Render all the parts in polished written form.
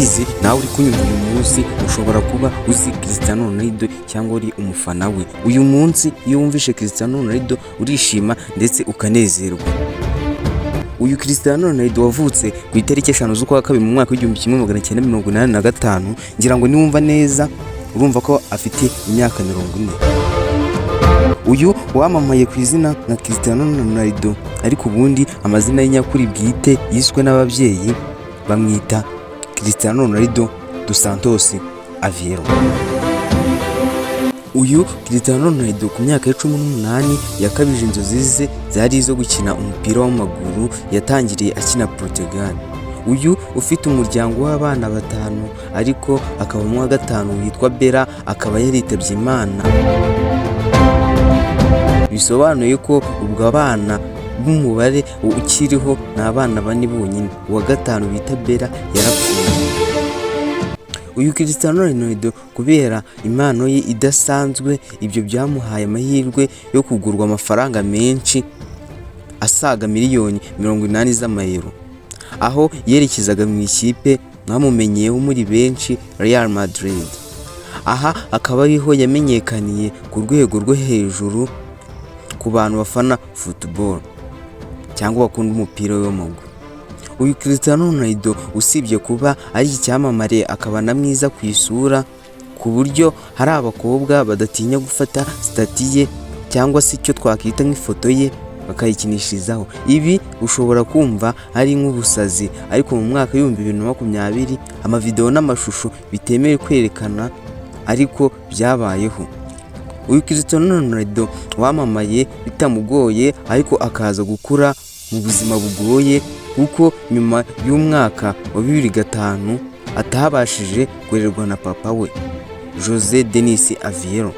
ndabizi nawe uri kunyumva uyu munsi ushobora kuba uzi Cristiano Ronaldo cyangwa uri umufana we. Uyu munsi iyo wumvishe Cristiano Ronaldo urishima ndetse ukanezerwa. Uyu Cristiano Ronaldo wavutse ku itariki 5 z'ukwa kabiri mu mwaka w'1985, ngira ngo niwumva neza urumva ko afite imyaka 40. Uyu wamamaye ku izina nka Cristiano Ronaldo, ariko ubundi amazina y'inyakuri bwite yiswe n'ababyeyi bamwita Cristiano Ronaldo dos Santos Aveiro. Uyu Cristiano Ronaldo ku myaka ya 18 yakabije inzozi ze zari izo gukina umupira w'amaguru. Yatangiriye akina Portugal. Uyu ufite umuryango w'abana 5 ariko akaba mu wa 5 witwa Bella, akaba yaritabye Imana. Bisobanuye ko ubwo abana b'umubare ukiriho ni abana 4 bonyine. Uwa 5 bita Bella yarapfuye. Uyu Cristiano Ronaldo kubera impano ye idasanzwe, ibyo byamuhaye amahirwe yo kugurwa amafaranga menshi asaga miliyoni 80 z'amayero, aho yerekezaga mu ikipe mwamumenyeyeho muri benshi Real Madrid. Aha akaba ariho yamenyekaniye ku rwego rwo hejuru ku bantu bafana football cyangwa bakunda umupira w'amaguru. Uyu Cristiano Ronaldo usibye kuba ari icyamamare akaba na mwiza ku isura, ku buryo hari abakobwa badatinya gufata stati ye cyangwa se icyo twakwita nk'ifoto ye bakayikinishirizaho. Ibi ushobora kumva ari nk'ubusazi, ariko mu mwaka w'2020 amavideo n'amashusho bitemewe kwerekana ariko byabayeho. Uyu Cristiano Ronaldo wamamaye bitamugoye ariko akaza gukura mu buzima bugoye, kuko nyuma y'umwaka wa 2005 atabashije kurerwa na papa we José Denis Aveiro.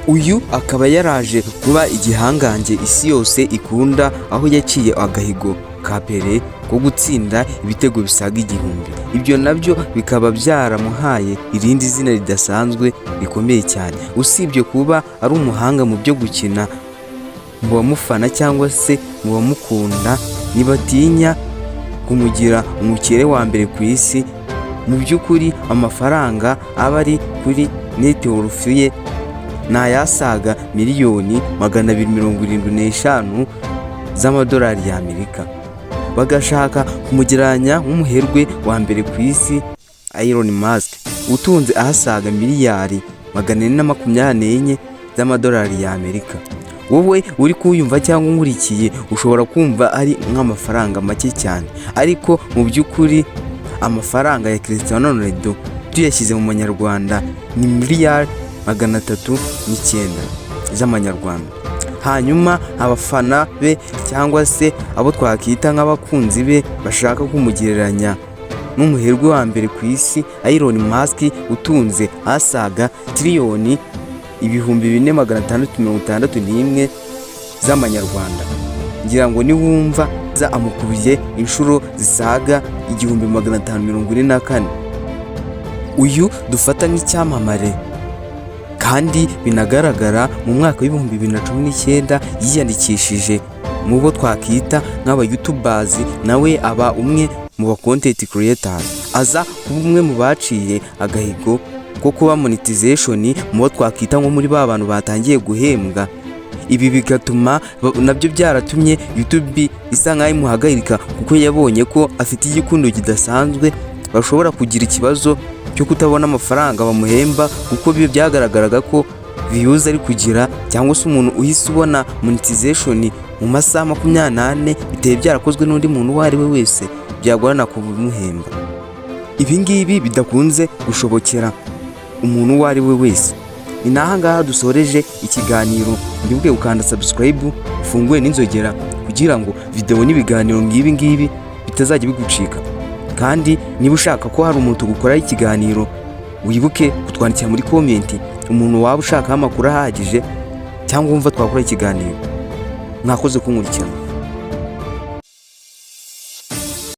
Uyu akaba yaraje kuba igihangange isi yose ikunda, aho yaciye agahigo ka Pele ko gutsinda ibitego bisaga 1000. Ibyo nabyo bikaba byaramuhaye irindi zina ridasanzwe rikomeye cyane. Usibye kuba ari umuhanga mu byo gukina, mu bamufana cyangwa se mu bamukunda ntibatinya kumugira umukire wa mbere ku isi. Mu by'ukuri amafaranga aba ari kuri net worth ye nayasaga miliyoni 275 z'amadolari y'Amerika. Bagashaka kumugeranya nk'umuherwe wa mbere ku isi Elon Musk utunze ahasaga miliyari 424 z'amadolari y'Amerika. Wowe uri kuyumva cyangwa nkurikiye ushobora kumva ari nk'amafaranga make cyane, ariko mu by'ukuri amafaranga ya Cristiano Ronaldo tuyashyize mu manyarwanda ni miliyari 309 z'amanyarwanda. Hanyuma abafana be cyangwa se abo twakita nk'abakunzi be bashaka kumugereranya n'umuherwe wa mbere ku isi Elon Musk utunze asaga triliyoni 4,661 z'amanyarwanda. Ngira ngo niwumva za amukubiye inshuro zisaga 1544. Uyu dufata nk'icyamamare kandi binagaragara mu mwaka w'2019 yiyandikishije mu bo twakita nk'aba YouTubers, nawe aba umwe mu ba content creators. Aza kuba umwe mu baciye agahigo ko kuba monetization mu bo twakita nko muri ba bantu batangiye guhembwa. Ibi bigatuma nabyo byaratumye YouTube isa nkaho imuhagarika, kuko yabonye ko afite igikundo kidasanzwe. Bashobora kugira ikibazo cyo kutabona amafaranga bamuhemba, kuko byo byagaragaraga ko views ari kugira cyangwa se umuntu uhise ubona monetization mu masaha 28 biteye byarakozwe n'undi muntu uwo ari we wese byagorana kumuhemba. Ibi ngibi bidakunze gushobokera umuntu uwo ari we wese. Ni nahangaha dusoreje ikiganiro. Ndibuke ukanda subscribe, ufunguye n'inzogera kugira ngo video n'ibiganiro ngibi bitazajya bigucika. Kandi niba ushaka ko hari umuntu gukora ikiganiro, wibuke kutwandikira muri comment umuntu waba ushaka amakuru ahagije cyangwa wumva twakora ikiganiro. Mwakoze kunkurikirana.